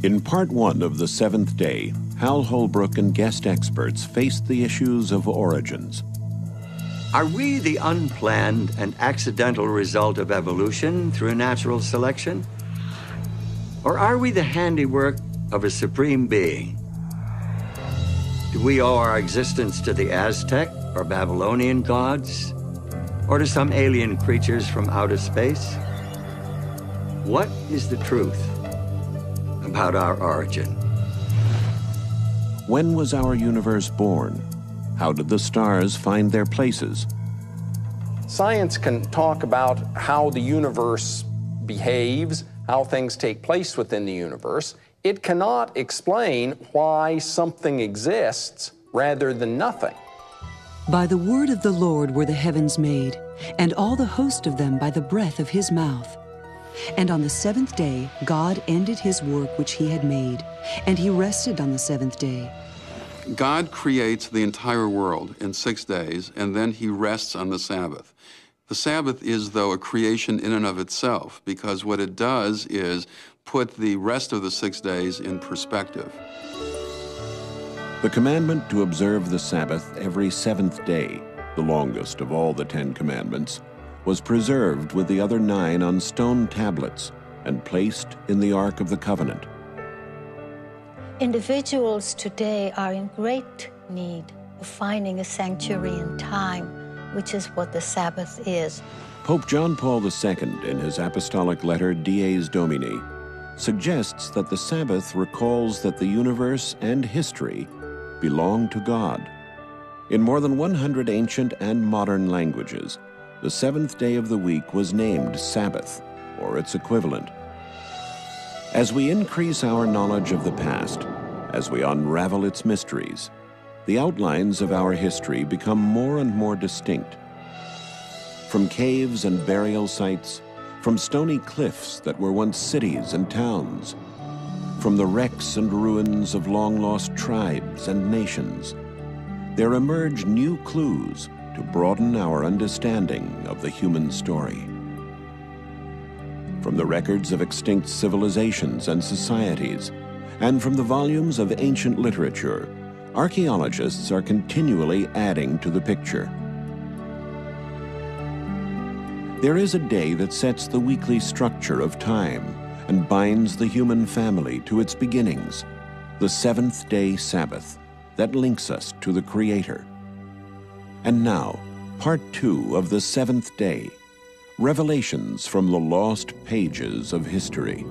In part one of The Seventh Day, Hal Holbrook and guest experts faced the issues of origins. Are we the unplanned and accidental result of evolution through natural selection? Or are we the handiwork of a supreme being? Do we owe our existence to the Aztec or Babylonian gods? Or to some alien creatures from outer space? What is the truth about our origin? When was our universe born? How did the stars find their places? Science can talk about how the universe behaves, how things take place within the universe. It cannot explain why something exists rather than nothing. By the word of the Lord were the heavens made, and all the host of them by the breath of his mouth. And on the seventh day God ended his work which he had made, and he rested on the seventh day. God creates the entire world in 6 days, and then he rests on the Sabbath. The Sabbath is, though, a creation in and of itself, because what it does is put the rest of the 6 days in perspective. The commandment to observe the Sabbath every seventh day, the longest of all the 10 commandments, was preserved with the other 9 on stone tablets and placed in the Ark of the Covenant. Individuals today are in great need of finding a sanctuary in time, which is what the Sabbath is. Pope John Paul II, in his apostolic letter Dies Domini, suggests that the Sabbath recalls that the universe and history belong to God. In more than 100 ancient and modern languages, the seventh day of the week was named Sabbath, or its equivalent. As we increase our knowledge of the past, as we unravel its mysteries, the outlines of our history become more and more distinct. From caves and burial sites, from stony cliffs that were once cities and towns, from the wrecks and ruins of long-lost tribes and nations, there emerge new clues to broaden our understanding of the human story. From the records of extinct civilizations and societies, and from the volumes of ancient literature, archaeologists are continually adding to the picture. There is a day that sets the weekly structure of time and binds the human family to its beginnings, the seventh-day Sabbath that links us to the Creator. And now, part 2 of the seventh day, Revelations from the Lost Pages of History.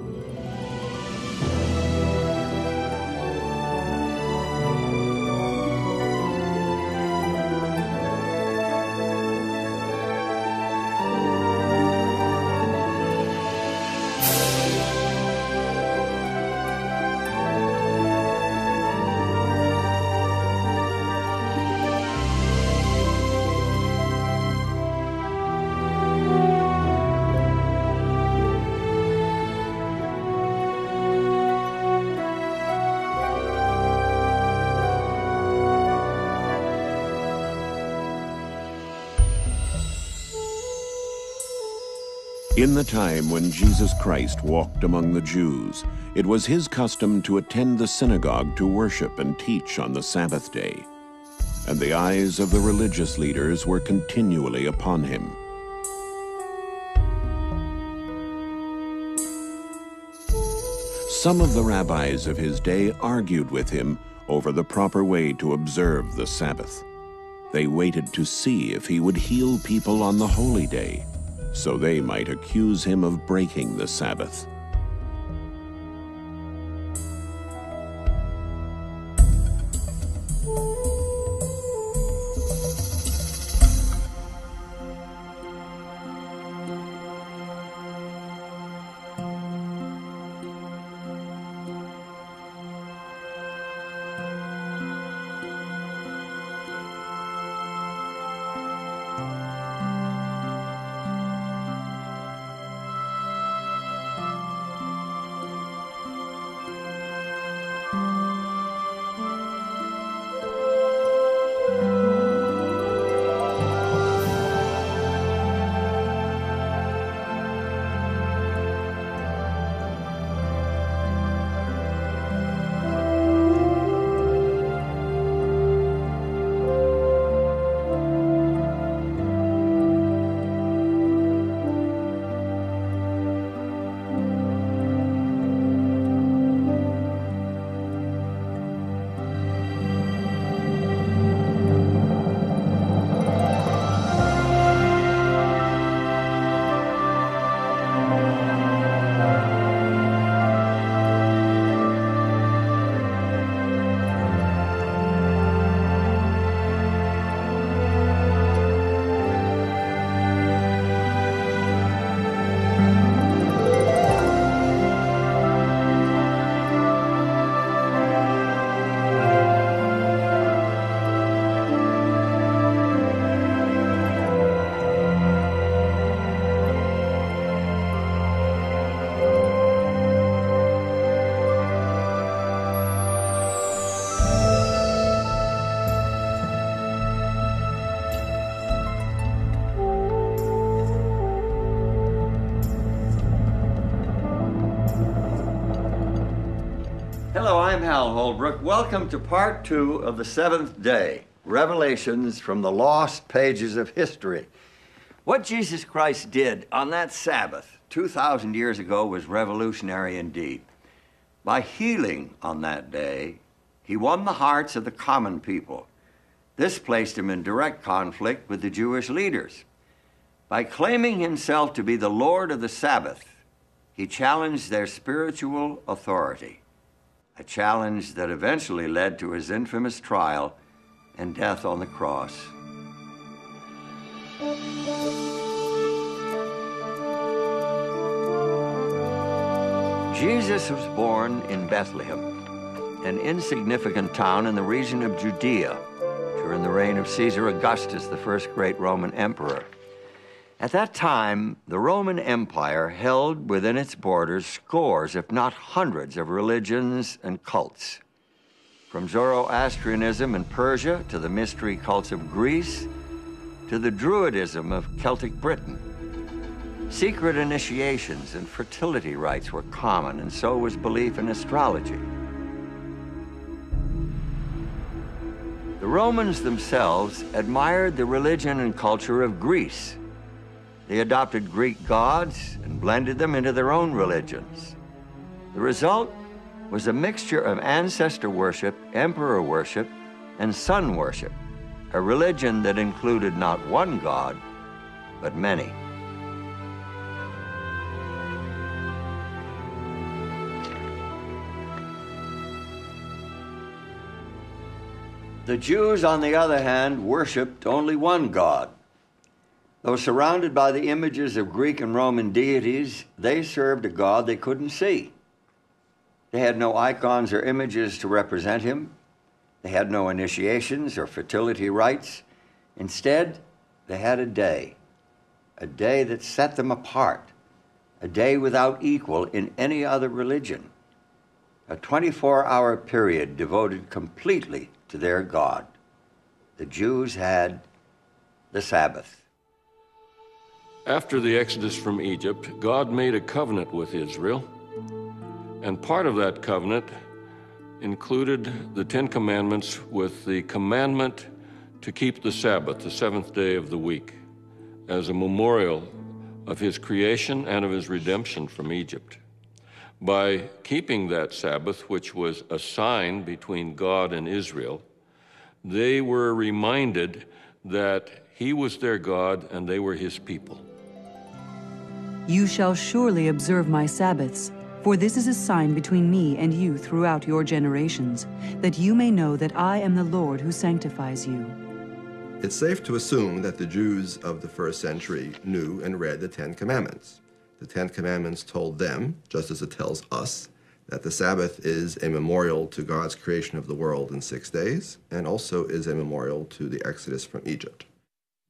In the time when Jesus Christ walked among the Jews, it was his custom to attend the synagogue to worship and teach on the Sabbath day, and the eyes of the religious leaders were continually upon him. Some of the rabbis of his day argued with him over the proper way to observe the Sabbath. They waited to see if he would heal people on the holy day, so they might accuse him of breaking the Sabbath. Hello, I'm Hal Holbrook. Welcome to part 2 of the 7th day, Revelations from the Lost Pages of History. What Jesus Christ did on that Sabbath 2,000 years ago was revolutionary indeed. By healing on that day, he won the hearts of the common people. This placed him in direct conflict with the Jewish leaders. By claiming himself to be the Lord of the Sabbath, he challenged their spiritual authority, a challenge that eventually led to his infamous trial and death on the cross. Jesus was born in Bethlehem, an insignificant town in the region of Judea during the reign of Caesar Augustus, the first great Roman emperor. At that time, the Roman Empire held within its borders scores, if not hundreds, of religions and cults. From Zoroastrianism in Persia to the mystery cults of Greece to the Druidism of Celtic Britain. Secret initiations and fertility rites were common, and so was belief in astrology. The Romans themselves admired the religion and culture of Greece. They adopted Greek gods and blended them into their own religions. The result was a mixture of ancestor worship, emperor worship, and sun worship, a religion that included not one god, but many. The Jews, on the other hand, worshipped only one god. Though surrounded by the images of Greek and Roman deities, they served a God they couldn't see. They had no icons or images to represent him. They had no initiations or fertility rites. Instead, they had a day that set them apart, a day without equal in any other religion, a 24-hour period devoted completely to their God. The Jews had the Sabbath. After the Exodus from Egypt, God made a covenant with Israel, and part of that covenant included the 10 Commandments with the commandment to keep the Sabbath, the 7th day of the week, as a memorial of his creation and of his redemption from Egypt. By keeping that Sabbath, which was a sign between God and Israel, they were reminded that he was their God and they were his people. You shall surely observe my Sabbaths, for this is a sign between me and you throughout your generations, that you may know that I am the Lord who sanctifies you. It's safe to assume that the Jews of the first century knew and read the 10 Commandments. The 10 Commandments told them, just as it tells us, that the Sabbath is a memorial to God's creation of the world in 6 days, and also is a memorial to the Exodus from Egypt.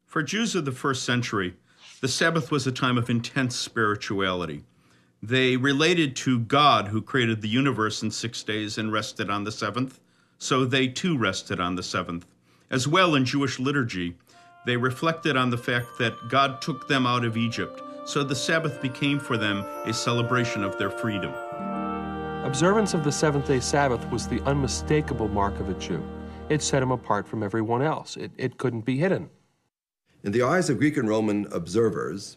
For Jews of the first century, the Sabbath was a time of intense spirituality. They related to God who created the universe in 6 days and rested on the 7th, so they too rested on the 7th. As well, in Jewish liturgy, they reflected on the fact that God took them out of Egypt, so the Sabbath became for them a celebration of their freedom. Observance of the seventh-day Sabbath was the unmistakable mark of a Jew. It set him apart from everyone else. It couldn't be hidden. In the eyes of Greek and Roman observers,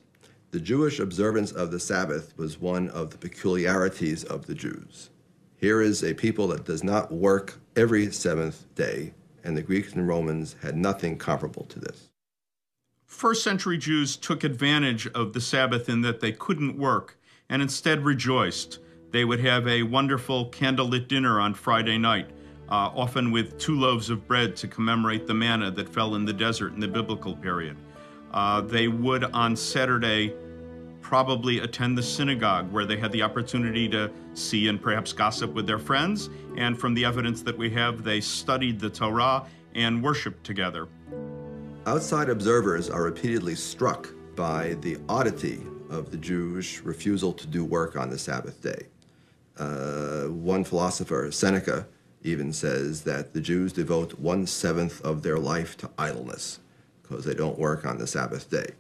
the Jewish observance of the Sabbath was one of the peculiarities of the Jews. Here is a people that does not work every seventh day, and the Greeks and Romans had nothing comparable to this. First century Jews took advantage of the Sabbath in that they couldn't work and instead rejoiced. They would have a wonderful candlelit dinner on Friday night, often with 2 loaves of bread to commemorate the manna that fell in the desert in the biblical period. They would, on Saturday, probably attend the synagogue, where they had the opportunity to see and perhaps gossip with their friends. And from the evidence that we have, they studied the Torah and worshiped together. Outside observers are repeatedly struck by the oddity of the Jewish refusal to do work on the Sabbath day. One philosopher, Seneca, even says that the Jews devote 1/7 of their life to idleness because they don't work on the Sabbath day.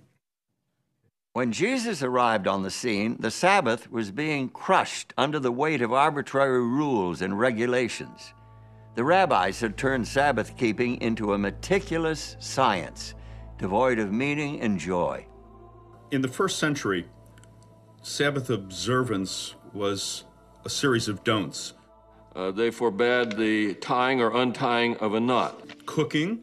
When Jesus arrived on the scene, the Sabbath was being crushed under the weight of arbitrary rules and regulations. The rabbis had turned Sabbath keeping into a meticulous science, devoid of meaning and joy. In the first century, Sabbath observance was a series of don'ts. They forbade the tying or untying of a knot, Cooking,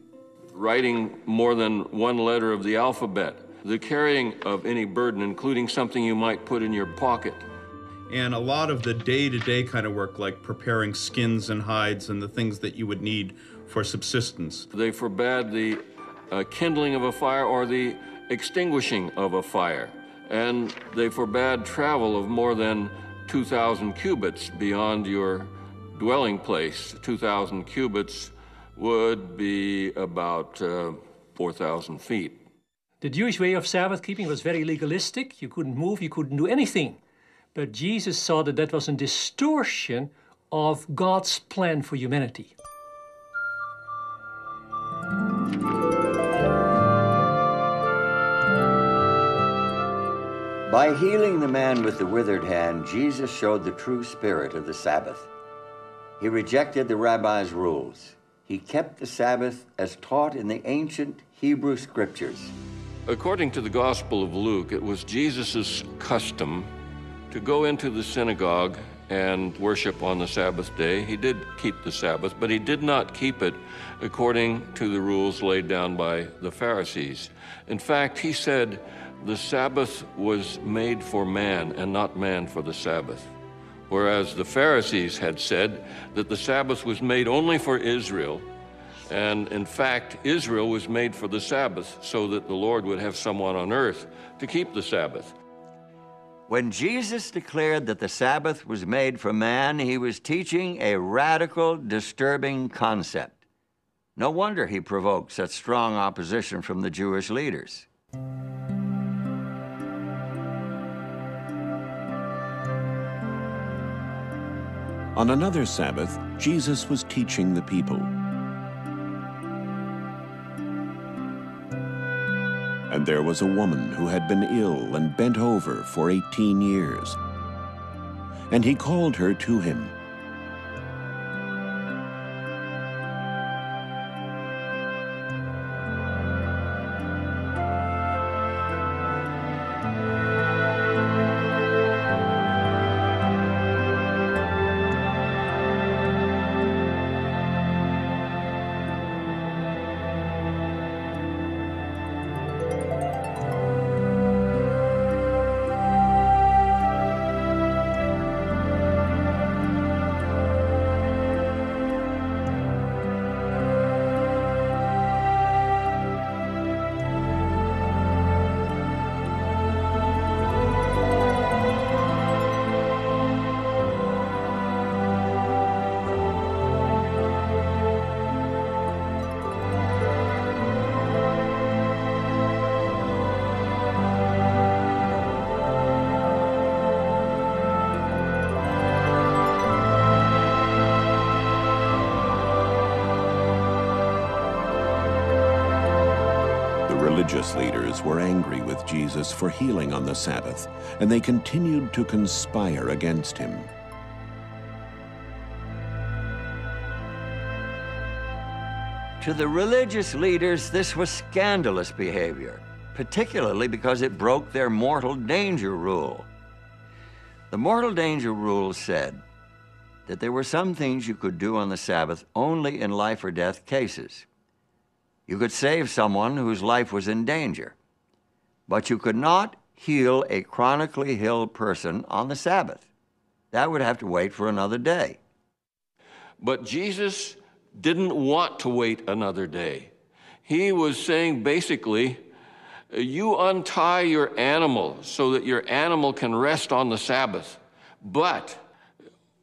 writing more than one letter of the alphabet, the carrying of any burden, including something you might put in your pocket. and a lot of the day-to-day kind of work, like preparing skins and hides and the things that you would need for subsistence. They forbade the kindling of a fire or the extinguishing of a fire, and they forbade travel of more than 2,000 cubits beyond your dwelling place. 2,000 cubits would be about 4,000 feet. The Jewish way of Sabbath keeping was very legalistic. You couldn't move, you couldn't do anything. But Jesus saw that that was a distortion of God's plan for humanity. By healing the man with the withered hand, Jesus showed the true spirit of the Sabbath. He rejected the rabbis' rules. He kept the Sabbath as taught in the ancient Hebrew scriptures. According to the Gospel of Luke, it was Jesus' custom to go into the synagogue and worship on the Sabbath day. He did keep the Sabbath, but he did not keep it according to the rules laid down by the Pharisees. In fact, he said the Sabbath was made for man and not man for the Sabbath. Whereas the Pharisees had said that the Sabbath was made only for Israel, and in fact, Israel was made for the Sabbath so that the Lord would have someone on earth to keep the Sabbath. When Jesus declared that the Sabbath was made for man, he was teaching a radical, disturbing concept. No wonder he provoked such strong opposition from the Jewish leaders. On another Sabbath, Jesus was teaching the people. And there was a woman who had been ill and bent over for 18 years. And he called her to him. Religious leaders were angry with Jesus for healing on the Sabbath, and they continued to conspire against him. To the religious leaders, this was scandalous behavior, particularly because it broke their mortal danger rule. The mortal danger rule said that there were some things you could do on the Sabbath only in life or death cases. You could save someone whose life was in danger, but you could not heal a chronically ill person on the Sabbath. That would have to wait for another day. But Jesus didn't want to wait another day. He was saying basically, you untie your animal so that your animal can rest on the Sabbath, but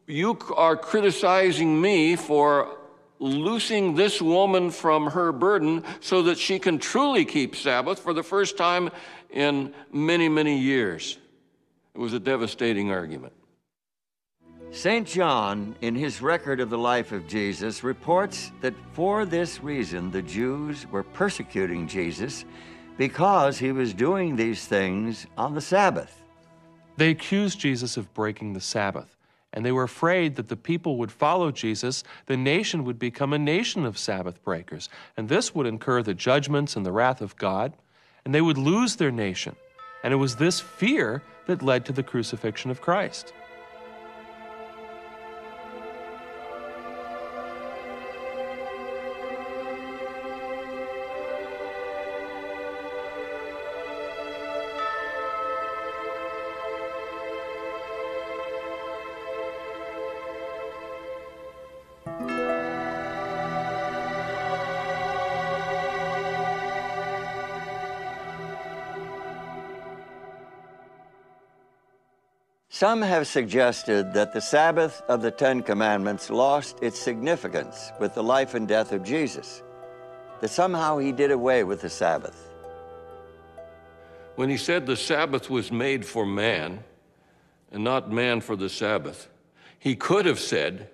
you are criticizing me for loosing this woman from her burden so that she can truly keep Sabbath for the first time in many, many years. It was a devastating argument. St. John, in his record of the life of Jesus, reports that for this reason the Jews were persecuting Jesus because he was doing these things on the Sabbath. They accused Jesus of breaking the Sabbath, and they were afraid that the people would follow Jesus, the nation would become a nation of Sabbath breakers, and this would incur the judgments and the wrath of God, and they would lose their nation. And it was this fear that led to the crucifixion of Christ. Some have suggested that the Sabbath of the Ten Commandments lost its significance with the life and death of Jesus, that somehow he did away with the Sabbath. When he said the Sabbath was made for man and not man for the Sabbath, he could have said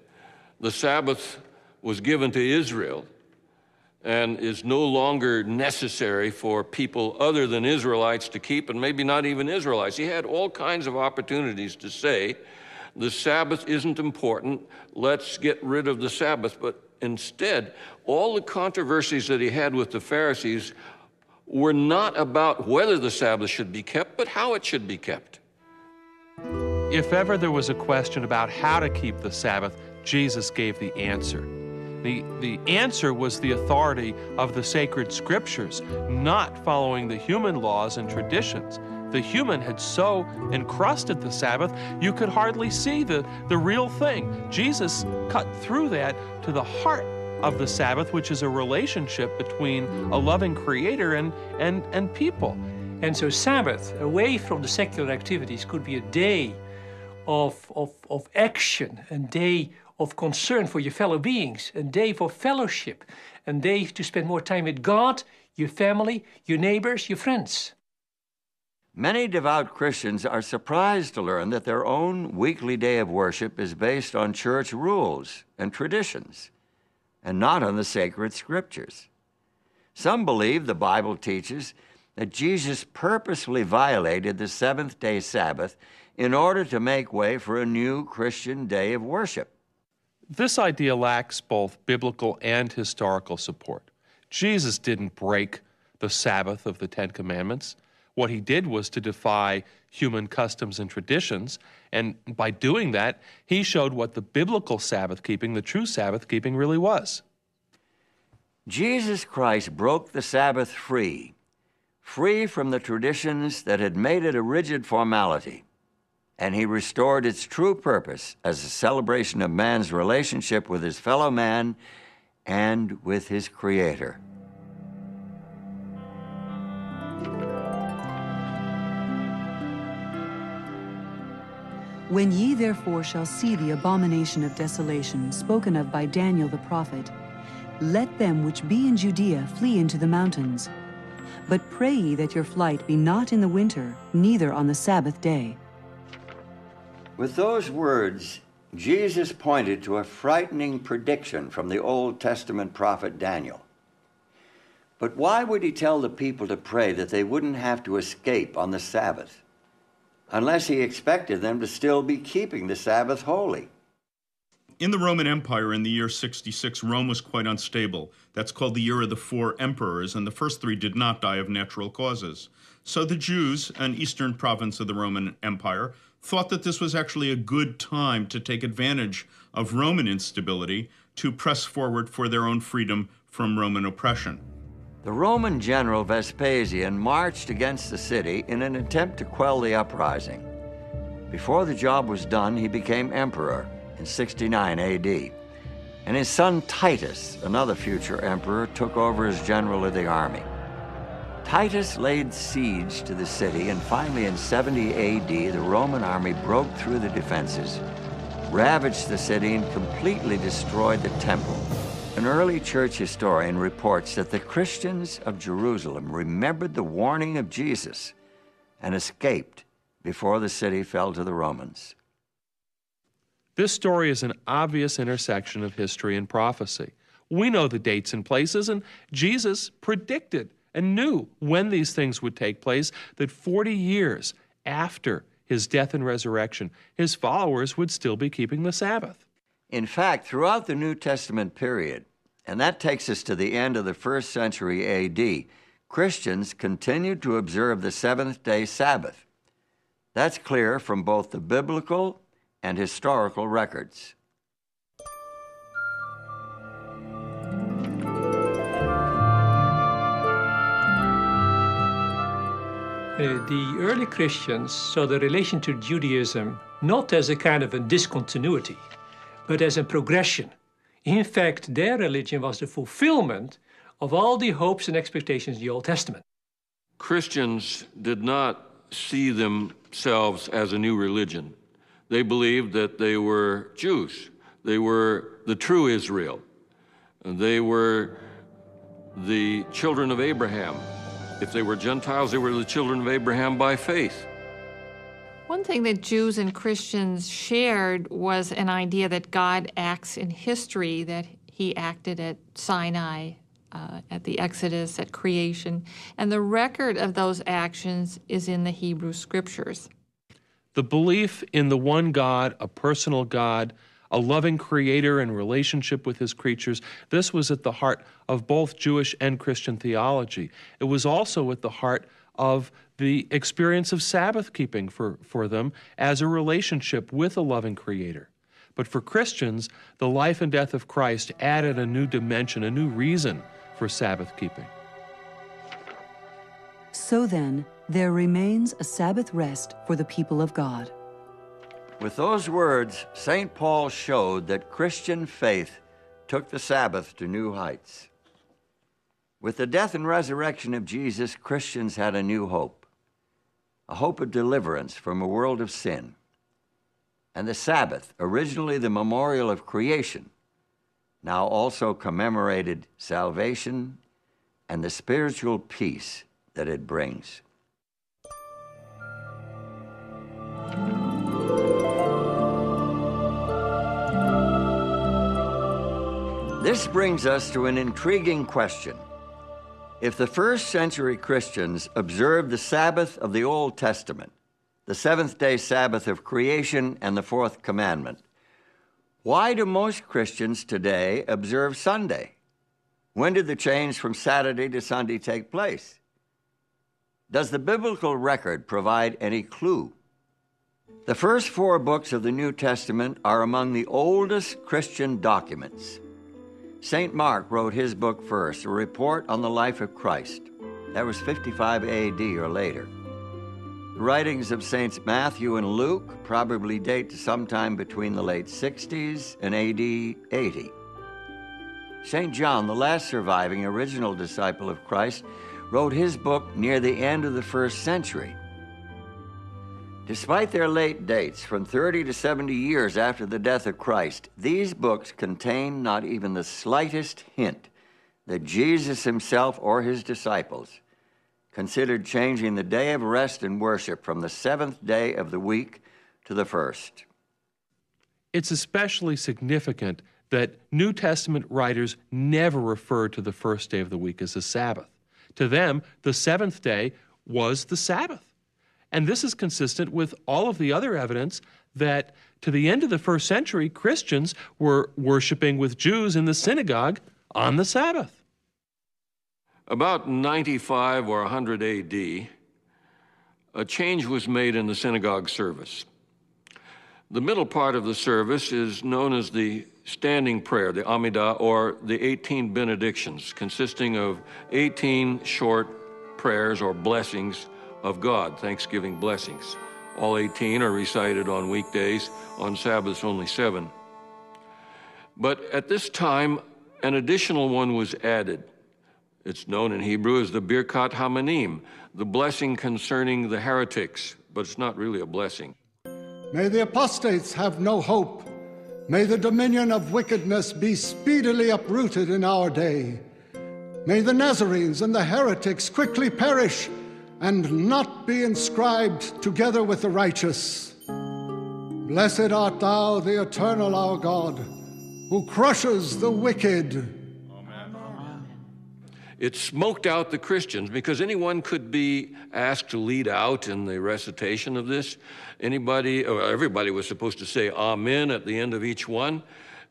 the Sabbath was given to Israel and is no longer necessary for people other than Israelites to keep, and maybe not even Israelites. He had all kinds of opportunities to say, the Sabbath isn't important, let's get rid of the Sabbath. But instead, all the controversies that he had with the Pharisees were not about whether the Sabbath should be kept, but how it should be kept. If ever there was a question about how to keep the Sabbath, Jesus gave the answer. The answer was the authority of the sacred scriptures, not following the human laws and traditions. The human had so encrusted the Sabbath, you could hardly see the real thing. Jesus cut through that to the heart of the Sabbath, which is a relationship between a loving creator and people. And so Sabbath, away from the secular activities, could be a day of action, a day of concern for your fellow beings, a day for fellowship, a day to spend more time with God, your family, your neighbors, your friends. Many devout Christians are surprised to learn that their own weekly day of worship is based on church rules and traditions, and not on the sacred scriptures. Some believe the Bible teaches that Jesus purposely violated the seventh-day Sabbath in order to make way for a new Christian day of worship. This idea lacks both biblical and historical support. Jesus didn't break the Sabbath of the Ten Commandments. What he did was to defy human customs and traditions, and by doing that, he showed what the biblical Sabbath keeping, the true Sabbath keeping, really was. Jesus Christ broke the Sabbath free from the traditions that had made it a rigid formality, and he restored its true purpose as a celebration of man's relationship with his fellow man and with his Creator. When ye therefore shall see the abomination of desolation spoken of by Daniel the prophet, let them which be in Judea flee into the mountains. But pray ye that your flight be not in the winter, neither on the Sabbath day. With those words, Jesus pointed to a frightening prediction from the Old Testament prophet Daniel. But why would he tell the people to pray that they wouldn't have to escape on the Sabbath, unless he expected them to still be keeping the Sabbath holy? In the Roman Empire in the year 66, Rome was quite unstable. That's called the year of the 4 emperors, and the first 3 did not die of natural causes. So the Jews, an eastern province of the Roman Empire, thought that this was actually a good time to take advantage of Roman instability to press forward for their own freedom from Roman oppression. The Roman general Vespasian marched against the city in an attempt to quell the uprising. Before the job was done, he became emperor in 69 AD. And his son Titus, another future emperor, took over as general of the army. Titus laid siege to the city, and finally in 70 AD, the Roman army broke through the defenses, ravaged the city, and completely destroyed the temple. An early church historian reports that the Christians of Jerusalem remembered the warning of Jesus and escaped before the city fell to the Romans. This story is an obvious intersection of history and prophecy. We know the dates and places, and Jesus predicted and knew when these things would take place, that 40 years after his death and resurrection, his followers would still be keeping the Sabbath. In fact, throughout the New Testament period, and that takes us to the end of the 1st century A.D., Christians continued to observe the seventh-day Sabbath. That's clear from both the biblical and historical records. The early Christians saw the relation to Judaism not as a kind of a discontinuity, but as a progression. In fact, their religion was the fulfillment of all the hopes and expectations in the Old Testament. Christians did not see themselves as a new religion. They believed that they were Jews. They were the true Israel. They were the children of Abraham. If they were Gentiles, they were the children of Abraham by faith. One thing that Jews and Christians shared was an idea that God acts in history, that he acted at Sinai, at the Exodus, at creation, and the record of those actions is in the Hebrew Scriptures. The belief in the one God, a personal God, a loving creator in relationship with his creatures, this was at the heart of both Jewish and Christian theology. It was also at the heart of the experience of Sabbath keeping for them as a relationship with a loving creator. But for Christians, the life and death of Christ added a new dimension, a new reason for Sabbath keeping. So then, there remains a Sabbath rest for the people of God. With those words, St. Paul showed that Christian faith took the Sabbath to new heights. With the death and resurrection of Jesus, Christians had a new hope, a hope of deliverance from a world of sin. And the Sabbath, originally the memorial of creation, now also commemorated salvation and the spiritual peace that it brings. This brings us to an intriguing question. If the 1st century Christians observed the Sabbath of the Old Testament, the seventh-day Sabbath of creation and the 4th commandment, why do most Christians today observe Sunday? When did the change from Saturday to Sunday take place? Does the biblical record provide any clue? The first 4 books of the New Testament are among the oldest Christian documents. St. Mark wrote his book first, a report on the life of Christ. That was 55 AD or later. The writings of Saints Matthew and Luke probably date to sometime between the late 60s and AD 80. St. John, the last surviving original disciple of Christ, wrote his book near the end of the 1st century. Despite their late dates, from 30 to 70 years after the death of Christ, these books contain not even the slightest hint that Jesus himself or his disciples considered changing the day of rest and worship from the 7th day of the week to the 1st. It's especially significant that New Testament writers never referred to the 1st day of the week as a Sabbath. To them, the 7th day was the Sabbath. And this is consistent with all of the other evidence that to the end of the 1st century, Christians were worshiping with Jews in the synagogue on the Sabbath. About 95 or 100 AD, a change was made in the synagogue service. The middle part of the service is known as the standing prayer, the Amidah, or the 18 benedictions, consisting of 18 short prayers or blessings of God, Thanksgiving blessings. All 18 are recited on weekdays, on Sabbaths only 7. But at this time, an additional one was added. It's known in Hebrew as the Birkat Hamanim, the blessing concerning the heretics, but it's not really a blessing. May the apostates have no hope. May the dominion of wickedness be speedily uprooted in our day. May the Nazarenes and the heretics quickly perish and not be inscribed together with the righteous. Blessed art thou, the eternal our God, who crushes the wicked. Amen. It smoked out the Christians because anyone could be asked to lead out in the recitation of this. Anybody, or everybody was supposed to say amen at the end of each one.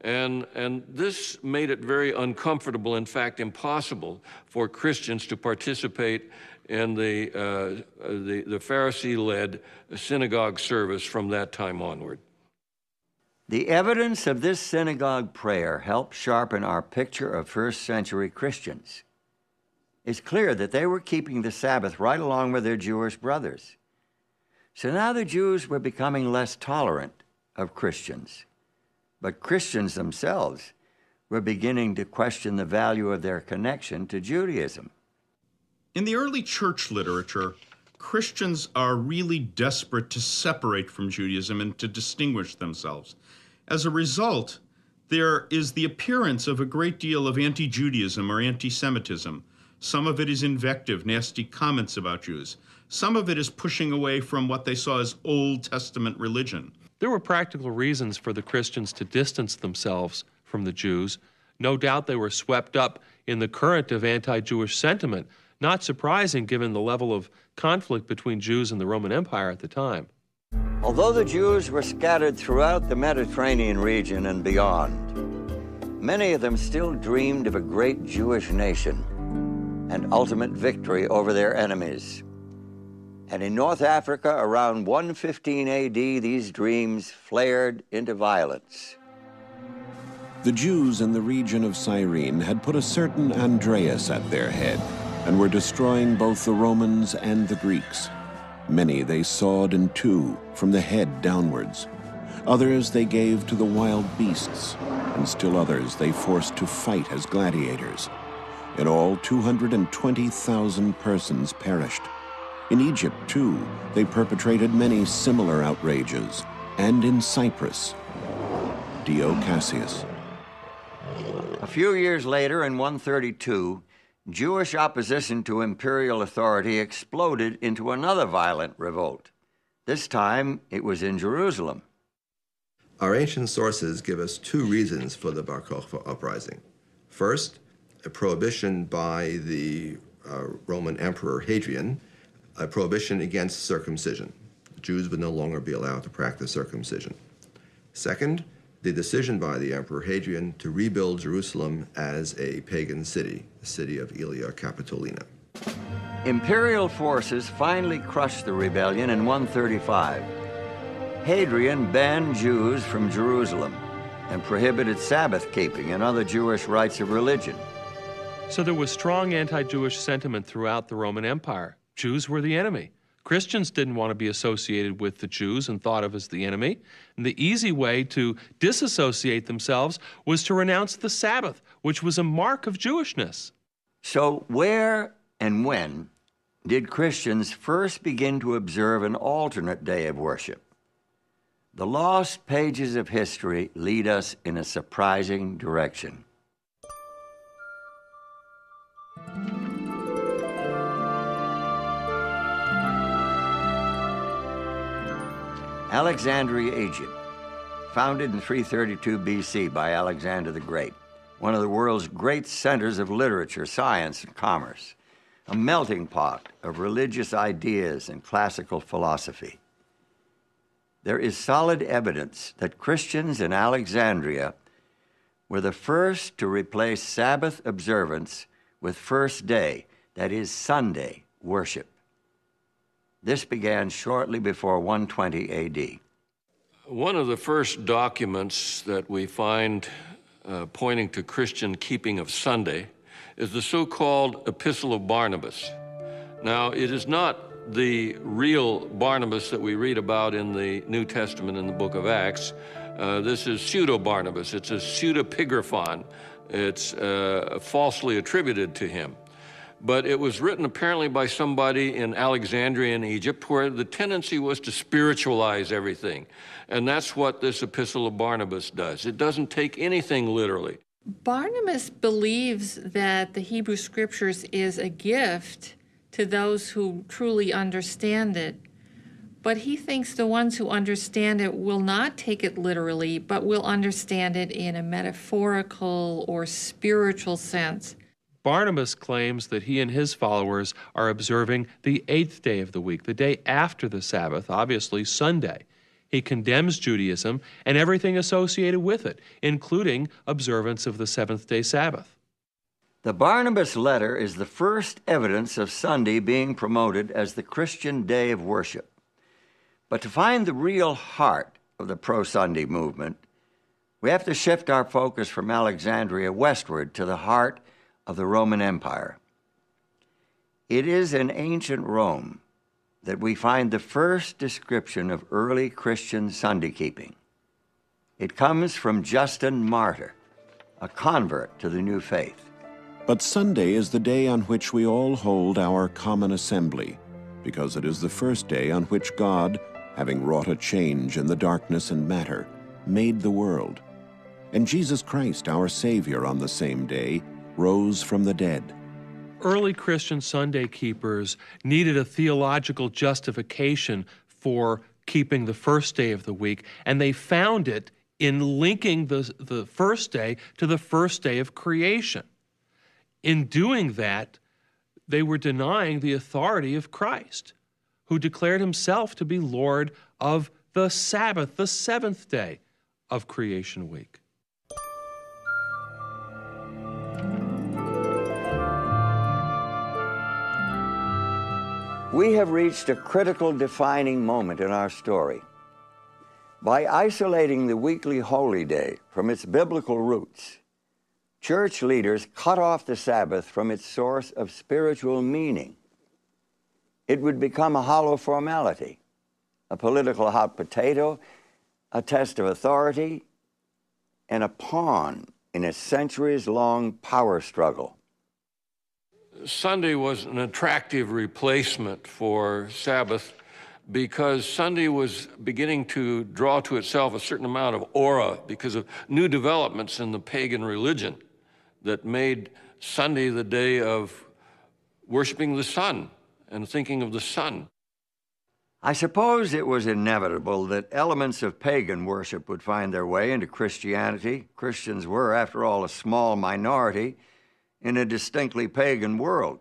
And this made it very uncomfortable, in fact, impossible for Christians to participate in the Pharisee-led synagogue service from that time onward. The evidence of this synagogue prayer helped sharpen our picture of first-century Christians. It's clear that they were keeping the Sabbath right along with their Jewish brothers. So now the Jews were becoming less tolerant of Christians, but Christians themselves were beginning to question the value of their connection to Judaism. In the early church literature, Christians are really desperate to separate from Judaism and to distinguish themselves. As a result, there is the appearance of a great deal of anti-Judaism or anti-Semitism. Some of it is invective, nasty comments about Jews. Some of it is pushing away from what they saw as Old Testament religion. There were practical reasons for the Christians to distance themselves from the Jews. No doubt they were swept up in the current of anti-Jewish sentiment, not surprising given the level of conflict between Jews and the Roman Empire at the time. Although the Jews were scattered throughout the Mediterranean region and beyond, many of them still dreamed of a great Jewish nation and ultimate victory over their enemies. And in North Africa, around 115 AD, these dreams flared into violence. The Jews in the region of Cyrene had put a certain Andreas at their head and were destroying both the Romans and the Greeks. Many they sawed in two from the head downwards. Others they gave to the wild beasts, and still others they forced to fight as gladiators. In all, 220,000 persons perished. In Egypt, too, they perpetrated many similar outrages, and in Cyprus. Dio Cassius. A few years later, in 132, Jewish opposition to imperial authority exploded into another violent revolt. This time, it was in Jerusalem. Our ancient sources give us two reasons for the Bar Kokhba uprising. First, a prohibition by the Roman Emperor Hadrian, a prohibition against circumcision. Jews would no longer be allowed to practice circumcision. Second, the decision by the Emperor Hadrian to rebuild Jerusalem as a pagan city, the city of Aelia Capitolina. Imperial forces finally crushed the rebellion in 135. Hadrian banned Jews from Jerusalem and prohibited Sabbath keeping and other Jewish rites of religion. So there was strong anti-Jewish sentiment throughout the Roman Empire. Jews were the enemy. Christians didn't want to be associated with the Jews and thought of as the enemy. And the easy way to disassociate themselves was to renounce the Sabbath, which was a mark of Jewishness. So where and when did Christians first begin to observe an alternate day of worship? The lost pages of history lead us in a surprising direction. Alexandria, Egypt, founded in 332 BC by Alexander the Great, one of the world's great centers of literature, science, and commerce, a melting pot of religious ideas and classical philosophy. There is solid evidence that Christians in Alexandria were the first to replace Sabbath observance with first day, that is Sunday, worship. This began shortly before 120 AD. One of the first documents that we find pointing to Christian keeping of Sunday is the so-called Epistle of Barnabas. Now, it is not the real Barnabas that we read about in the New Testament in the book of Acts. This is pseudo-Barnabas. It's a pseudepigraphon. It's falsely attributed to him. But it was written apparently by somebody in Alexandria in Egypt where the tendency was to spiritualize everything. And that's what this Epistle of Barnabas does. It doesn't take anything literally. Barnabas believes that the Hebrew Scriptures is a gift to those who truly understand it. But he thinks the ones who understand it will not take it literally, but will understand it in a metaphorical or spiritual sense. Barnabas claims that he and his followers are observing the 8th day of the week, the day after the Sabbath, obviously Sunday. He condemns Judaism and everything associated with it, including observance of the seventh-day Sabbath. The Barnabas letter is the first evidence of Sunday being promoted as the Christian day of worship. But to find the real heart of the pro-Sunday movement, we have to shift our focus from Alexandria westward to the heart of the Roman Empire. It is in ancient Rome that we find the first description of early Christian Sunday keeping. It comes from Justin Martyr, a convert to the new faith. But Sunday is the day on which we all hold our common assembly, because it is the first day on which God, having wrought a change in the darkness and matter, made the world. And Jesus Christ, our Savior, on the same day, rose from the dead. Early Christian Sunday keepers needed a theological justification for keeping the first day of the week, and they found it in linking the first day to the first day of creation. In doing that, they were denying the authority of Christ, who declared himself to be Lord of the Sabbath, the seventh day of creation week. We have reached a critical defining moment in our story. By isolating the weekly holy day from its biblical roots, church leaders cut off the Sabbath from its source of spiritual meaning. It would become a hollow formality, a political hot potato, a test of authority, and a pawn in a centuries-long power struggle. Sunday was an attractive replacement for Sabbath because Sunday was beginning to draw to itself a certain amount of aura because of new developments in the pagan religion that made Sunday the day of worshiping the sun and thinking of the sun. I suppose it was inevitable that elements of pagan worship would find their way into Christianity. Christians were, after all, a small minority in a distinctly pagan world,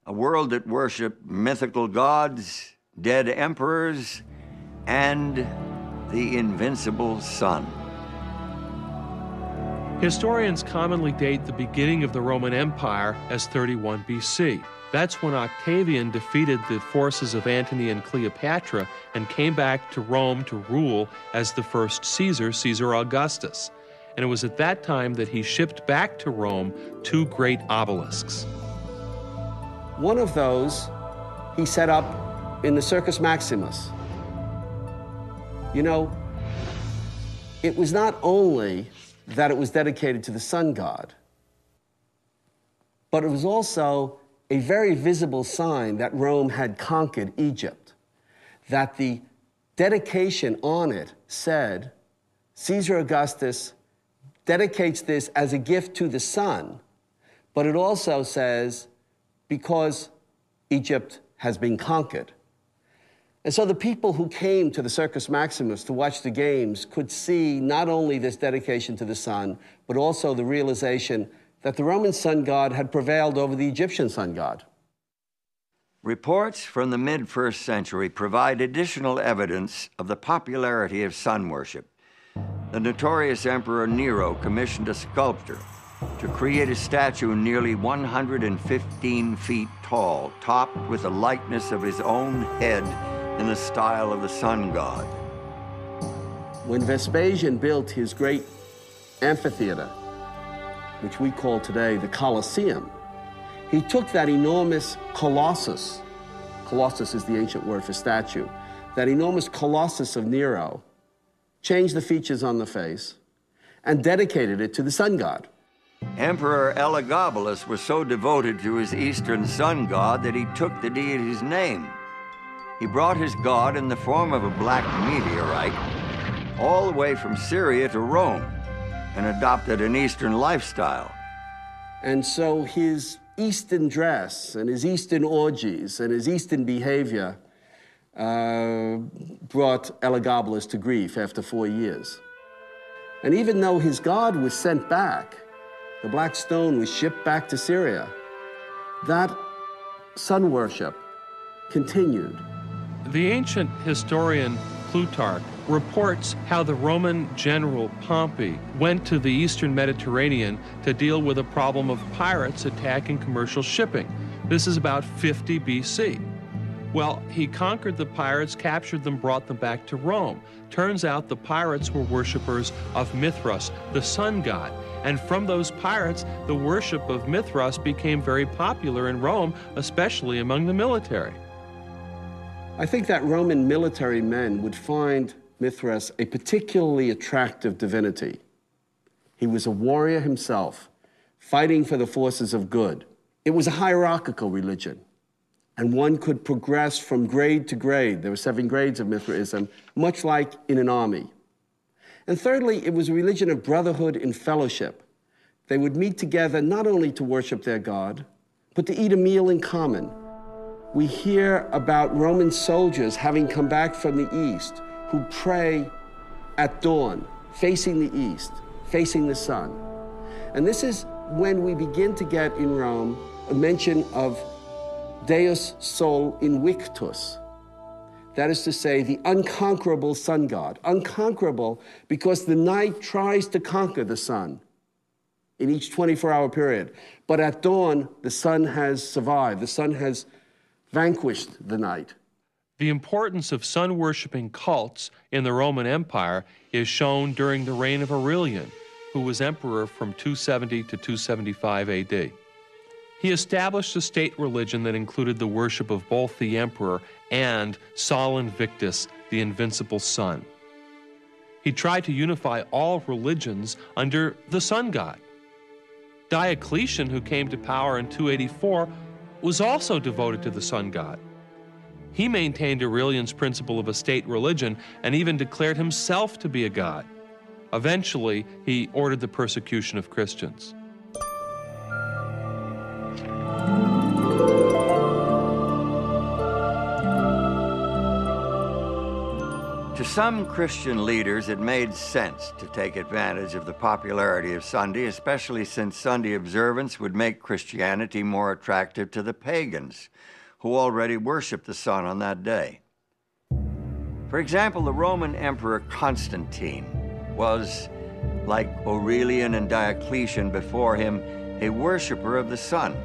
a world that worshiped mythical gods, dead emperors, and the invincible sun. Historians commonly date the beginning of the Roman Empire as 31 BC. That's when Octavian defeated the forces of Antony and Cleopatra and came back to Rome to rule as the first Caesar, Caesar Augustus. And it was at that time that he shipped back to Rome 2 great obelisks. One of those he set up in the Circus Maximus. You know, it was not only that it was dedicated to the sun god, but it was also a very visible sign that Rome had conquered Egypt, that the dedication on it said, Caesar Augustus dedicates this as a gift to the sun, but it also says, because Egypt has been conquered. And so the people who came to the Circus Maximus to watch the games could see not only this dedication to the sun, but also the realization that the Roman sun god had prevailed over the Egyptian sun god. Reports from the mid-1st century provide additional evidence of the popularity of sun worship. The notorious Emperor Nero commissioned a sculptor to create a statue nearly 115 feet tall, topped with a likeness of his own head in the style of the sun god. When Vespasian built his great amphitheater, which we call today the Colosseum, he took that enormous colossus is the ancient word for statue, that enormous colossus of Nero, changed the features on the face, and dedicated it to the sun god. Emperor Elagabalus was so devoted to his eastern sun god that he took the deity's name. He brought his god in the form of a black meteorite all the way from Syria to Rome and adopted an Eastern lifestyle. And so his Eastern dress and his Eastern orgies and his Eastern behavior brought Elagabalus to grief after 4 years. And even though his god was sent back, the black stone was shipped back to Syria. That sun worship continued. The ancient historian Plutarch reports how the Roman general Pompey went to the eastern Mediterranean to deal with a problem of pirates attacking commercial shipping. This is about 50 BC. Well, he conquered the pirates, captured them, brought them back to Rome. Turns out the pirates were worshippers of Mithras, the sun god. And from those pirates, the worship of Mithras became very popular in Rome, especially among the military. I think that Roman military men would find Mithras a particularly attractive divinity. He was a warrior himself, fighting for the forces of good. It was a hierarchical religion, and one could progress from grade to grade. There were 7 grades of Mithraism, much like in an army. And thirdly, it was a religion of brotherhood and fellowship. They would meet together not only to worship their God, but to eat a meal in common. We hear about Roman soldiers having come back from the east who pray at dawn, facing the east, facing the sun. And this is when we begin to get in Rome a mention of Deus Sol Invictus. That is to say, the unconquerable sun god. Unconquerable because the night tries to conquer the sun in each 24-hour period. But at dawn, the sun has survived. The sun has vanquished the night. The importance of sun-worshipping cults in the Roman Empire is shown during the reign of Aurelian, who was emperor from 270 to 275 AD. He established a state religion that included the worship of both the emperor and Sol Invictus, the invincible sun. He tried to unify all religions under the sun god. Diocletian, who came to power in 284, was also devoted to the sun god. He maintained Aurelian's principle of a state religion and even declared himself to be a god. Eventually, he ordered the persecution of Christians. To some Christian leaders, it made sense to take advantage of the popularity of Sunday, especially since Sunday observance would make Christianity more attractive to the pagans, who already worshiped the sun on that day. For example, the Roman Emperor Constantine was, like Aurelian and Diocletian before him, a worshiper of the sun.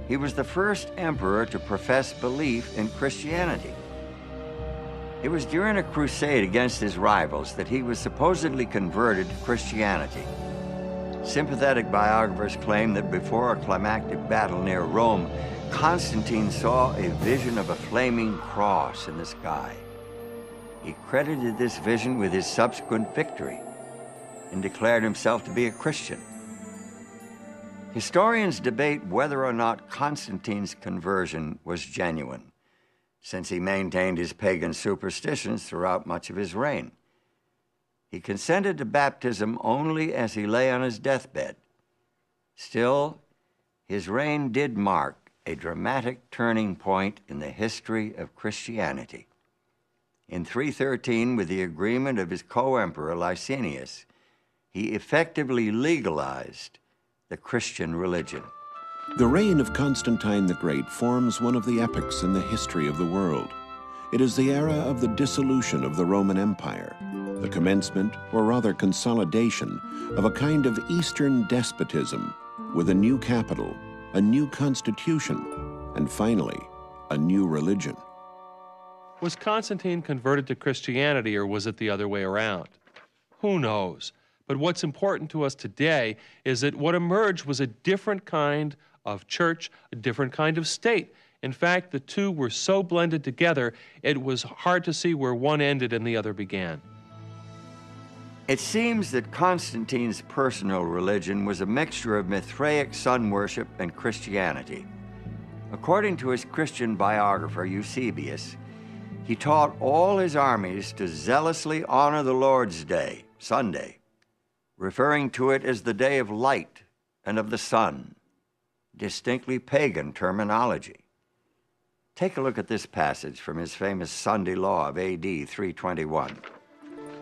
He was the first emperor to profess belief in Christianity. It was during a crusade against his rivals that he was supposedly converted to Christianity. Sympathetic biographers claim that before a climactic battle near Rome, Constantine saw a vision of a flaming cross in the sky. He credited this vision with his subsequent victory and declared himself to be a Christian. Historians debate whether or not Constantine's conversion was genuine, since he maintained his pagan superstitions throughout much of his reign. He consented to baptism only as he lay on his deathbed. Still, his reign did mark a dramatic turning point in the history of Christianity. In 313, with the agreement of his co-emperor Licinius, he effectively legalized the Christian religion. The reign of Constantine the Great forms one of the epochs in the history of the world. It is the era of the dissolution of the Roman Empire, the commencement, or rather consolidation, of a kind of Eastern despotism with a new capital, a new constitution, and finally, a new religion. Was Constantine converted to Christianity, or was it the other way around? Who knows? But what's important to us today is that what emerged was a different kind of church, a different kind of state. In fact, the two were so blended together, it was hard to see where one ended and the other began. It seems that Constantine's personal religion was a mixture of Mithraic sun worship and Christianity. According to his Christian biographer, Eusebius, he taught all his armies to zealously honor the Lord's Day, Sunday, referring to it as the day of light and of the sun, distinctly pagan terminology. Take a look at this passage from his famous Sunday Law of AD 321.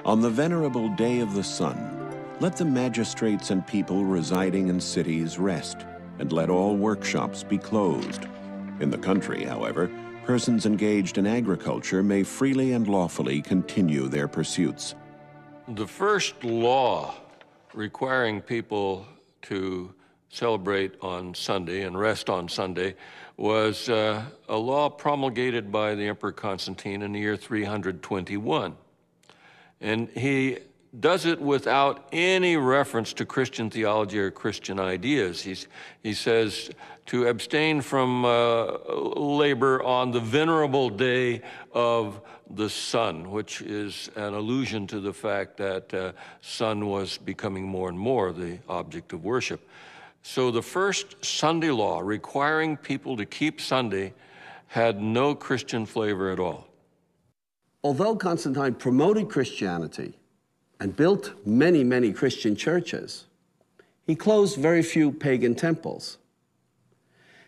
On the venerable day of the sun, Let the magistrates and people residing in cities rest, and let all workshops be closed. In the country, however, persons engaged in agriculture may freely and lawfully continue their pursuits. The first law requiring people to celebrate on Sunday and rest on Sunday was a law promulgated by the Emperor Constantine in the year 321. And he does it without any reference to Christian theology or Christian ideas. He says to abstain from labor on the venerable day of the sun, which is an allusion to the fact that sun was becoming more and more the object of worship. So the first Sunday law requiring people to keep Sunday had no Christian flavor at all. Although Constantine promoted Christianity and built many, many Christian churches, he closed very few pagan temples.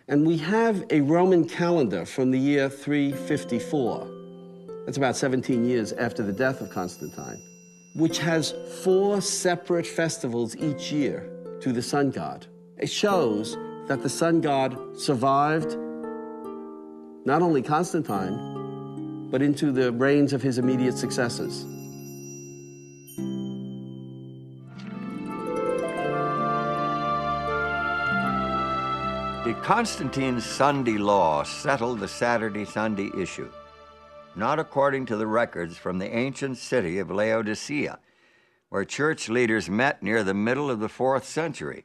And we have a Roman calendar from the year 354. That's about 17 years after the death of Constantine, which has 4 separate festivals each year to the sun god. It shows that the sun god survived not only Constantine, but into the reigns of his immediate successors. The Constantine's Sunday law settled the Saturday-Sunday issue, not according to the records from the ancient city of Laodicea, where church leaders met near the middle of the 4th century.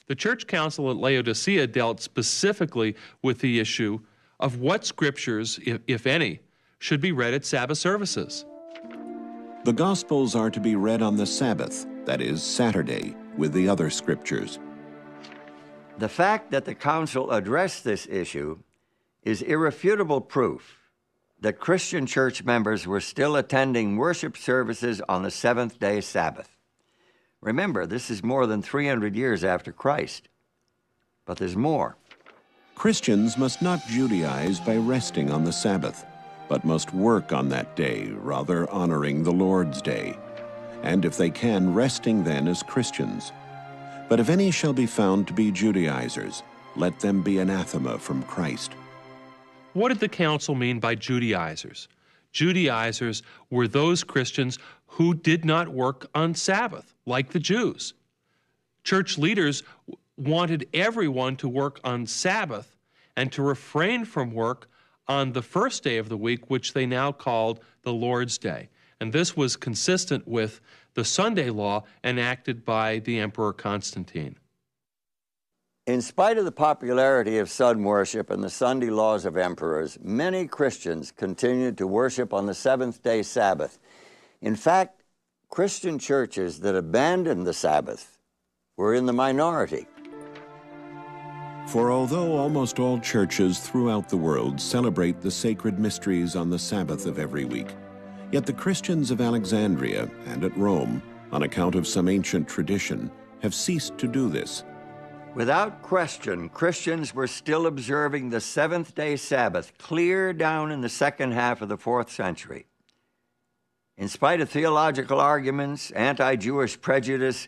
The church council at Laodicea dealt specifically with the issue of what scriptures, if any, should be read at Sabbath services. The Gospels are to be read on the Sabbath, that is, Saturday, with the other scriptures. The fact that the council addressed this issue is irrefutable proof that Christian church members were still attending worship services on the seventh-day Sabbath. Remember, this is more than 300 years after Christ. But there's more. Christians must not Judaize by resting on the Sabbath, but must work on that day, rather honoring the Lord's Day, and if they can, resting then as Christians. But if any shall be found to be Judaizers, let them be anathema from Christ. What did the council mean by Judaizers? Judaizers were those Christians who did not work on Sabbath, like the Jews. Church leaders wanted everyone to work on Sabbath and to refrain from work on the first day of the week, which they now called the Lord's Day. And this was consistent with the Sunday law enacted by the Emperor Constantine. In spite of the popularity of sun worship and the Sunday laws of emperors, many Christians continued to worship on the seventh-day Sabbath. In fact, Christian churches that abandoned the Sabbath were in the minority. For although almost all churches throughout the world celebrate the sacred mysteries on the Sabbath of every week, yet the Christians of Alexandria and at Rome, on account of some ancient tradition, have ceased to do this. Without question, Christians were still observing the seventh-day Sabbath clear down in the second half of the 4th century. In spite of theological arguments, anti-Jewish prejudice,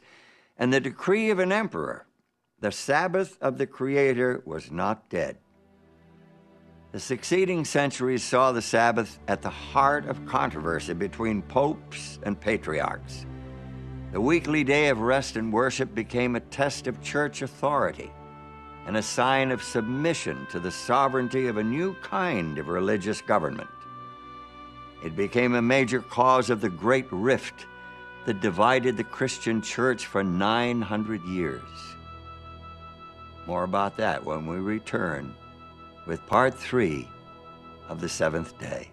and the decree of an emperor, the Sabbath of the Creator was not dead. The succeeding centuries saw the Sabbath at the heart of controversy between popes and patriarchs. The weekly day of rest and worship became a test of church authority and a sign of submission to the sovereignty of a new kind of religious government. It became a major cause of the great rift that divided the Christian church for 900 years. More about that when we return with part 3 of the seventh day.